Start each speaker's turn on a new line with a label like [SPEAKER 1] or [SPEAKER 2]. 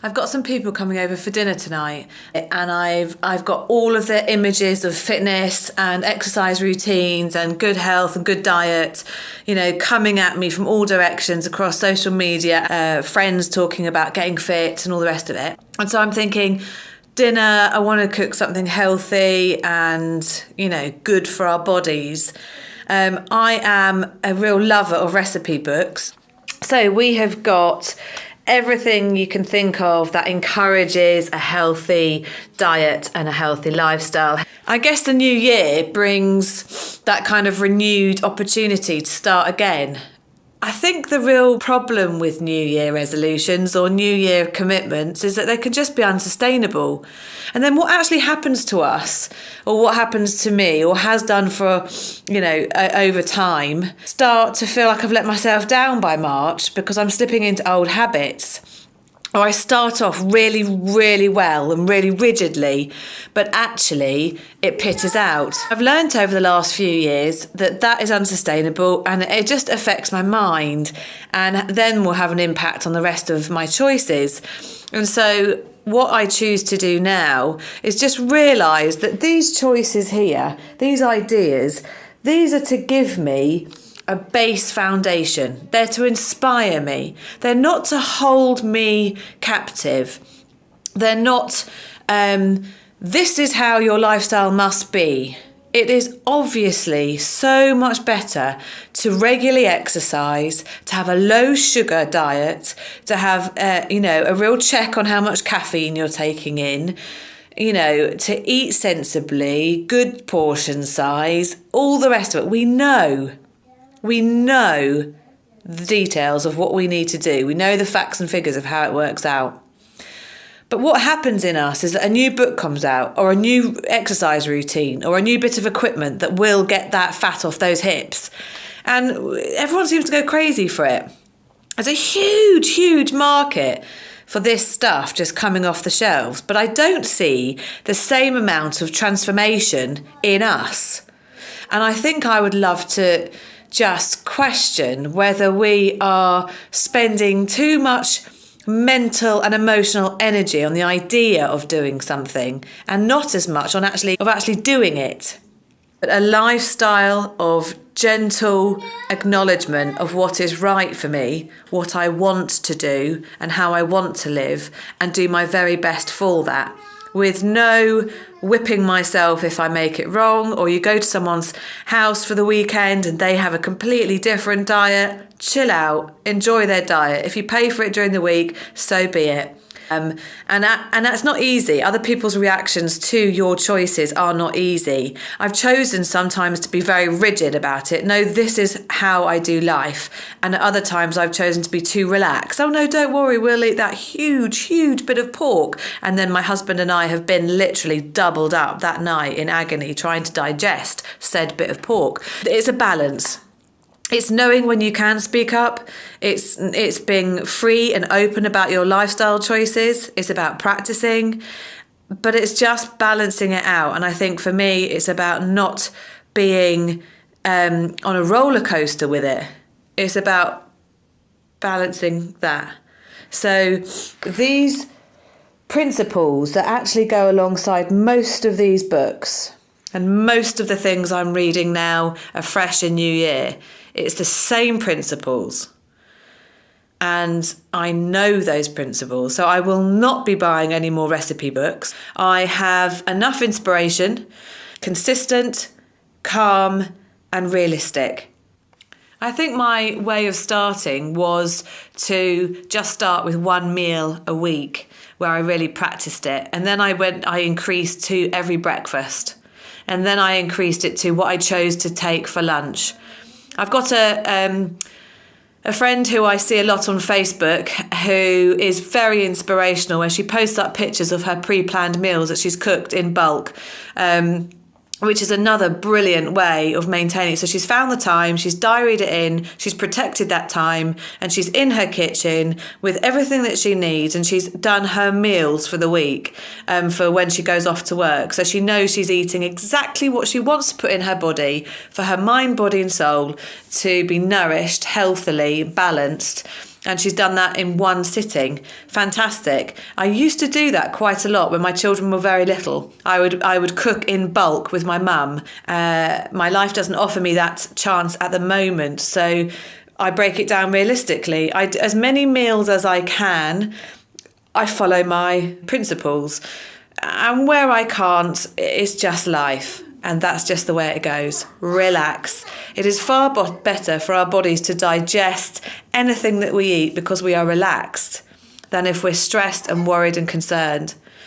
[SPEAKER 1] I've got some people coming over for dinner tonight, and I've got all of their images of fitness and exercise routines and good health and good diet, coming at me from all directions across social media, friends talking about getting fit and all the rest of it. And so I'm thinking, dinner, I want to cook something healthy and, good for our bodies. I am a real lover of recipe books. So we have got everything you can think of that encourages a healthy diet and a healthy lifestyle. I guess the new year brings that kind of renewed opportunity to start again. I think the real problem with New Year resolutions or New Year commitments is that they can just be unsustainable. And then what actually happens to us, or what happens to me, or has done for, over time, start to feel like I've let myself down by March because I'm slipping into old habits. Or I start off really, really well and really rigidly, but actually it pitters out. I've learned over the last few years that is unsustainable, and it just affects my mind and then will have an impact on the rest of my choices. And so what I choose to do now is just realise that these choices here, these ideas, these are to give me a base foundation. They're to inspire me. They're not to hold me captive. They're not, this is how your lifestyle must be. It is obviously so much better to regularly exercise, to have a low sugar diet, to have, a real check on how much caffeine you're taking in, to eat sensibly, good portion size, all the rest of it. We know the details of what we need to do. We know the facts and figures of how it works out. But what happens in us is that a new book comes out, or a new exercise routine, or a new bit of equipment that will get that fat off those hips. And everyone seems to go crazy for it. There's a huge, huge market for this stuff just coming off the shelves. But I don't see the same amount of transformation in us. And I think I would love to just question whether we are spending too much mental and emotional energy on the idea of doing something and not as much on actually doing it. But a lifestyle of gentle acknowledgement of what is right for me, what I want to do and how I want to live, and do my very best for that, with no whipping myself if I make it wrong. Or you go to someone's house for the weekend and they have a completely different diet. Chill out, enjoy their diet. If you pay for it during the week, so be it. And that's not easy. Other people's reactions to your choices are not easy. I've chosen sometimes to be very rigid about it. No, this is how I do life. And at other times I've chosen to be too relaxed. Oh no, don't worry, we'll eat that huge, huge bit of pork. And then my husband and I have been literally doubled up that night in agony trying to digest said bit of pork. It's a balance. It's knowing when you can speak up. It's being free and open about your lifestyle choices. It's about practicing, but it's just balancing it out. And I think for me, it's about not being on a roller coaster with it. It's about balancing that. So these principles that actually go alongside most of these books and most of the things I'm reading now afresh in New Year, it's the same principles. And I know those principles. So I will not be buying any more recipe books. I have enough inspiration, consistent, calm, and realistic. I think my way of starting was to just start with one meal a week where I really practiced it. And then I increased to every breakfast. And then I increased it to what I chose to take for lunch. I've got a friend who I see a lot on Facebook who is very inspirational, where she posts up pictures of her pre-planned meals that she's cooked in bulk, which is another brilliant way of maintaining. So she's found the time, she's diaried it in, she's protected that time, and she's in her kitchen with everything that she needs, and she's done her meals for the week for when she goes off to work. So she knows she's eating exactly what she wants to put in her body for her mind, body and soul to be nourished, healthily, balanced, And she's done that in one sitting. Fantastic. I used to do that quite a lot when my children were very little. I would cook in bulk with my mum. My life doesn't offer me that chance at the moment, so I break it down realistically. As many meals as I can, I follow my principles. And where I can't, it's just life. And that's just the way it goes. Relax. It is far better for our bodies to digest anything that we eat because we are relaxed than if we're stressed and worried and concerned.